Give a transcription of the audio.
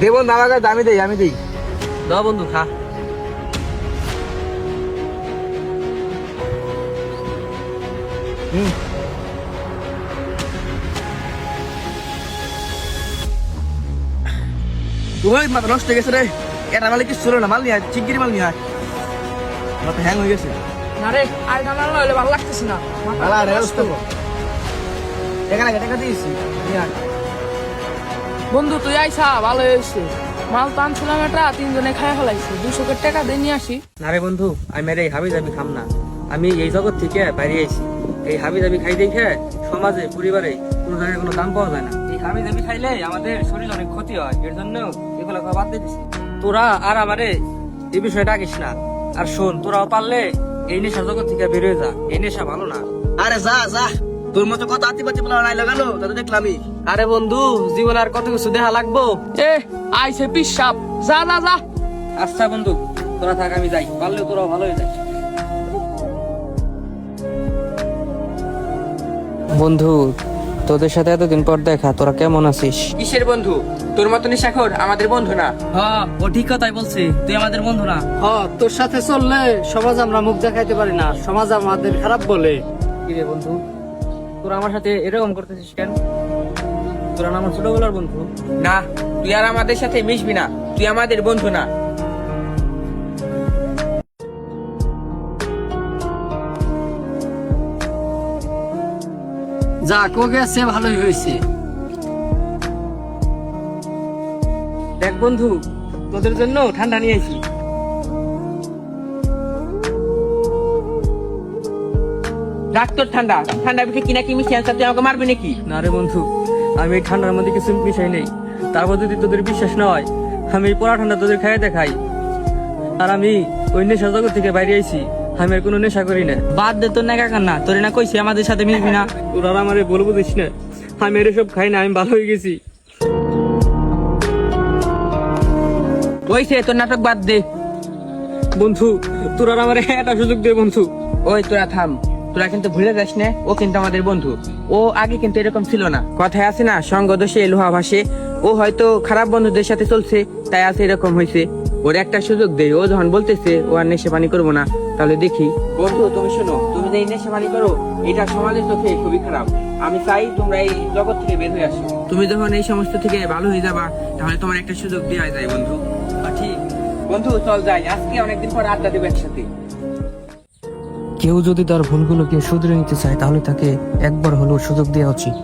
দেবো না লাগার আমি দেই দাও বন্ধু খা। হুম ওই মাথা নষ্ট হয়ে গেছে রে। এটা মালে কিছু ছিল না, মাল নিয়ে আয়, চিংড়ি মাল নিয়ে আয়। মাথা হ্যাং হয়ে গেছে। না রে আর গানা হলে ভালো লাগতেছে না। আলা রে নষ্ট কর। টাকা দিয়েছি নিয়ে আয়। বন্ধু তুই আইসা ভালো হয়েছে। মাল তো আনছিলাম এটা, তিনজনে খাই ফেলাইছে। 200 টাকা দিয়ে নিয়ে আসি। না রে বন্ধু, আমি আর এই হাবি জাবি খাম না। আমি এই জগৎ থেকে বাইরে আইছি। এই হাবি জাবি খাই দেখে সমাজে পরিবারে কোনো জায়গায় কোনো দাম পাওয়া যায় না। এই হাবি জাবি খাইলে আমাদের শরীর অনেক ক্ষতি হয়, এর জন্য এগুলো খাওয়া বাদ দিয়ে দিছি। তোরা আর আমারে এই বিষয়টা আঁকিস না। আর শোন, তোরাও পারলে এই নেশা জগৎ থেকে বেরোয় যা, এই নেশা ভালো না। আরে যা যা, তোর মতো কত আতিপাতি বলা নাই লাগালো তা তো দেখলামই। আরে বন্ধু, জীবন আর কত কিছু দেখা লাগবো। এ আইছে পিসাব, যা যা যা। আচ্ছা বন্ধু, তোরা থাক, আমি যাই। পারলেও তোরাও ভালো হয়ে যায়। বন্ধু, তোদের সাথে এতদিন পর দেখা, তোরা কেমন আছিস? কিসের বন্ধু? তোর মতো নিশাখোর আমাদের বন্ধু না। হ্যাঁ, ও ঠিক কথাই বলছে, তুই আমাদের বন্ধু না। তোর সাথে চললে সমাজ আমরা মুখ দেখাইতে পারি না, সমাজ আমাদের খারাপ বলে। কি রে বন্ধু, তোরা আমার সাথে এরকম করতেছিস কেন? তোরা না আমার ছোটবেলার বন্ধু। না, তুই আর আমাদের সাথে মিশবি না, তুই আমাদের বন্ধু না। যা কো গেছে ভালোই হয়েছে। দেখ বন্ধু, তোদের জন্য ঠান্ডা নিয়ে আইছি। রাখ তোর ঠান্ডা, ঠান্ডা পিঠে কিনা কি মিশিয়ে আনছা, তুই আমাকে মারবি নাকি? না রে বন্ধু, আমি এই ঠান্ডার মধ্যে কিছু মিশাই নেই। তারপর যদি তোদের বিশ্বাস না হয়, আমি এই পোড়া ঠান্ডা তোদের খাইয়ে দেখাই। আর আমি ওই নেশা জগৎ থেকে বাইরে আইছি, আমি আর কোনো নেশা করি না। বাদ দে তোর নাকা কান্না, তোর না কইছি আমাদের সাথে মিশবি না। তোরা আমারে বলবো দিস না, আমি এর সব খাই না, আমি ভালো হয়ে গেছি। ওইসে তোর নাটক বাদ দে। বন্ধু, তোরা আমার একটা সুযোগ দে বন্ধু। ওই তোরা থাম, তোরা কিন্তু ভুলে যাস না, ও কিন্তু আমাদের বন্ধু। ও আগে কিন্তু এরকম ছিল না। কথায় আছে না, সঙ্গ দোষে লোহা ভাসে। ও হয়তো খারাপ বন্ধুদের সাথে চলছে, তাই আছে এরকম হয়েছে। ওর একটা সুযোগ দে, ও যখন বলতেছে ও আর নেশা পানি করবো না, তাহলে দেখি। বন্ধু তুমি শোনো, তুমি যে এই নেশা পানি করো, এটা সমাজের চোখে খুবই খারাপ। আমি চাই তোমরা এই জগৎ থেকে বের হয়ে আসো। তুমি যখন এই সমস্ত থেকে ভালো হয়ে যাবা, তাহলে তোমার একটা সুযোগ দেওয়া যায় বন্ধু। ঠিক বন্ধু, চল যাই, আজকে অনেকদিন পর আড্ডা দেবো একসাথে। কেউ যদি তার ভুলগুলোকে শুধরে নিতে চায়, তাহলে তাকে একবার হলেও সুযোগ দেওয়া উচিত।